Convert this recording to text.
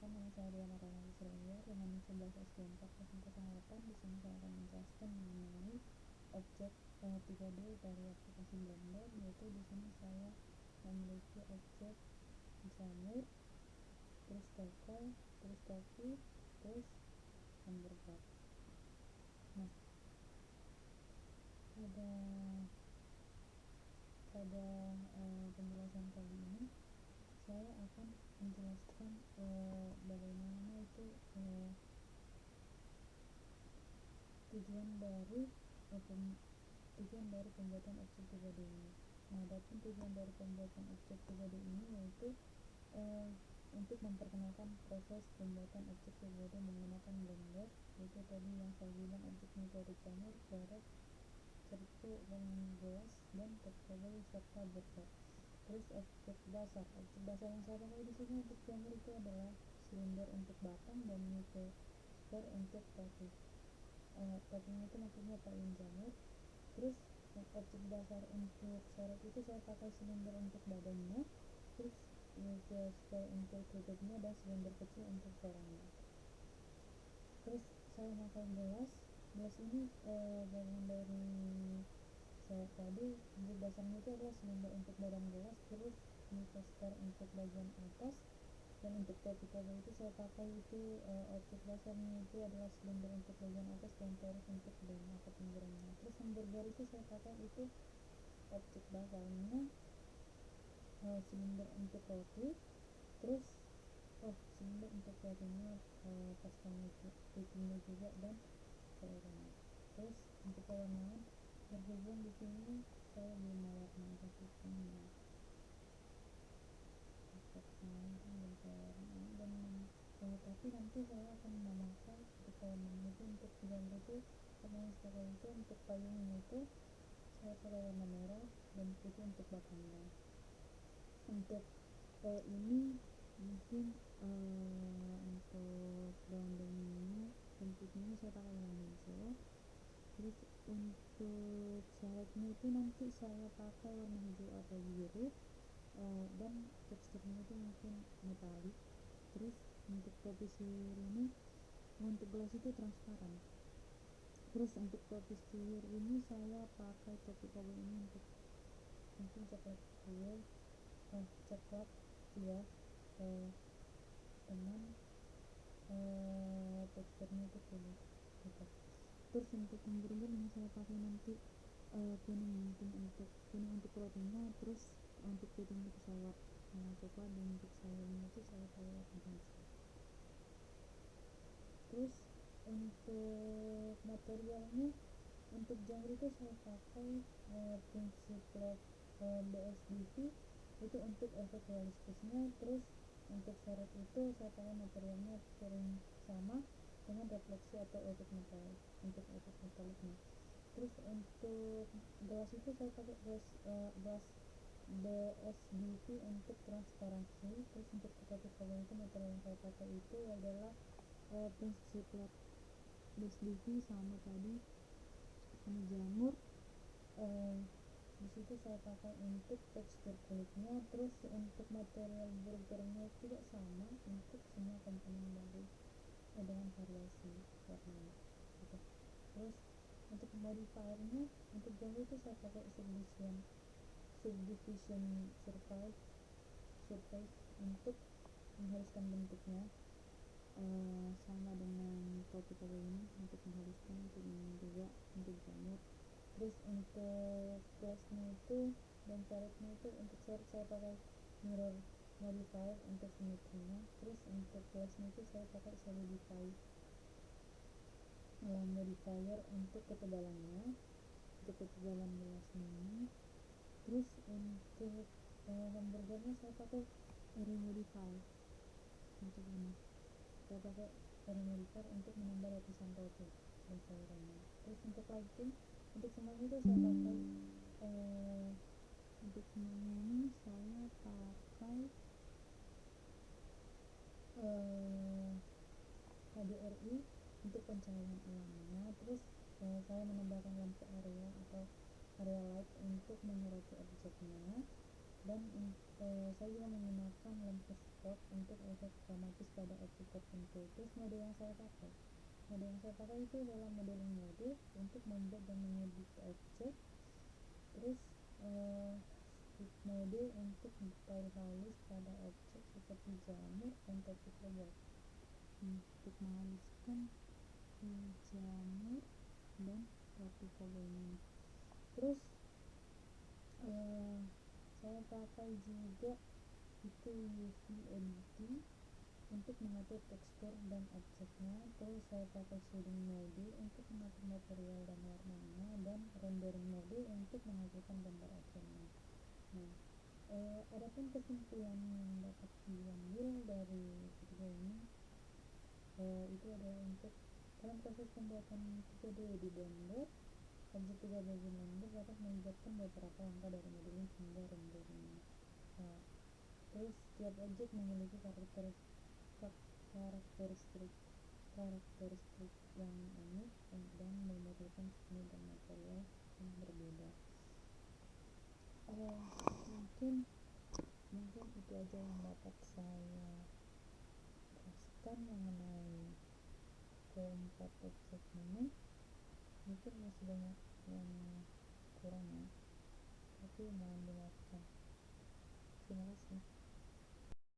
Perkenalkan, nama saya Diana Renata Surya dengan 11 SG4 08. Di sini saya akan menjelaskan mengenai objek 3D dari aplikasi Blender, yaitu di sini saya memiliki objek jamur, terus toko, terus topi, terus hamburger. Nah, pada penjelasan kali ini saya akan menjelaskan bagaimana itu tujuan dari pembuatan objek 3D ini. Nah, adapun tujuan dari pembuatan objek 3D ini yaitu untuk memperkenalkan proses pembuatan objek 3D menggunakan Blender, yaitu tadi yang saya bilang objeknya itu ada jamur, carrot, cerpu, gelas, dan vegetable serta burger. Terus objek dasar yang saya pakai di sini untuk jamur itu adalah silinder untuk batang dan multiplier untuk topi. Topinya itu maksudnya payung jamur. Terus objek dasar untuk carrot itu saya pakai silinder untuk badannya, terus multiplier untuk tutupnya, dan silinder kecil untuk sarangnya. Terus saya pakai gelas ini bagian dari saya tadi. Untuk dasarnya itu adalah silinder untuk badan gelas, terus multiplier untuk bagian atas, dan untuk topi itu saya pakai itu objek dasarnya itu adalah silinder untuk bagian atas dan torus untuk dom atau pinggirannya. Terus hamburger itu saya pakai itu objek dasarnya silinder untuk topi, terus silinder untuk topinya pastinya tutupnya juga, dan cairannya. Terus untuk pewarnaan berhubung di sini saya belum mewarnai grafisnya, tapi nanti saya akan memakai untuk pewarnaan itu. Untuk jamur itu untuk payungnya itu saya pakai warna merah dan putih untuk batangnya. Untuk ini mungkin untuk daun-daunnya bentuknya saya pakai warna hijau. Terus untuk sayapnya itu nanti saya pakai warna hijau atau biru, dan teksturnya itu mungkin metalik. Terus untuk topi sihir ini, untuk gelas itu transparan. Terus untuk topi sihir ini saya pakai topi cowboy ini untuk mungkin coklat ya, dengan teksturnya itu kulit gitu. Terus untuk hamburger yang saya pakai nanti kuning untuk rotinya, terus untuk putihnya itu saya warna coklat, dan untuk sayurnya itu saya pakai warna hijau. Terus untuk materialnya, untuk jamur itu saya pakai prinsip BSDV itu untuk efek realistisnya. Terus untuk carrot itu saya pakai materialnya sering sama dengan refleksi atau efek metalik, untuk efek metaliknya. Terus untuk gelas itu saya pakai gelas BSDV untuk transparansi. Terus untuk topi itu material yang saya pakai itu adalah prinsip BSDV sama tadi sama jamur. Di situ saya pakai untuk tekstur kulitnya. Terus untuk material burgernya juga sama untuk semua komponen dari dengan variasi warnanya gitu. Terus untuk modifiernya, untuk jamur itu saya pakai subdivision surface untuk menghaluskan bentuknya, sama dengan topi ini untuk menghaluskan, untuk ini juga untuk jamur. Terus untuk glassnya itu dan carrotnya itu, untuk carrot saya pakai mirror modifier untuk simetrinya. Terus untuk glassnya itu saya pakai solidify modifier untuk ketebalan gelasnya ini. Terus untuk hamburgernya saya pakai area modifier untuk ini. Saya pakai area modifier untuk menambah lapisan topi dan cairannya. Terus untuk lighting, untuk semuanya itu saya pakai HDRI untuk pencahayaan alamnya. Terus saya menambahkan lampu area atau area light untuk menyoroti objeknya, dan saya juga menggunakan lampu vektor untuk efek dramatis pada objek tertentu. Terus mode yang saya pakai itu adalah modeling mode untuk membuat dan mengedit objek. Terus strip mode untuk detail halus pada objek seperti jamur dan topi koboi. Untuk menghaluskan jamur dan topi koboi ini. Terus saya pakai juga itu UV editing untuk mengatur tekstur dan objeknya. Terus saya pakai shading mode untuk mengatur material dan warnanya, dan rendering mode untuk menghasilkan gambar objeknya. Nah, adapun kesimpulan yang dapat diambil dari video ini itu adalah untuk dalam proses pembuatan 3D di Blender, objek 3D di Blender dapat melibatkan beberapa langkah dari modeling hingga rendering. Terus setiap objek memiliki karakteristik yang unik dan memerlukan seni dan material yang berbeda. Mungkin itu aja yang dapat saya jelaskan mengenai keempat objek ini. Mungkin masih banyak yang kurang ya, tapi mohon dimaafkan. Terima kasih.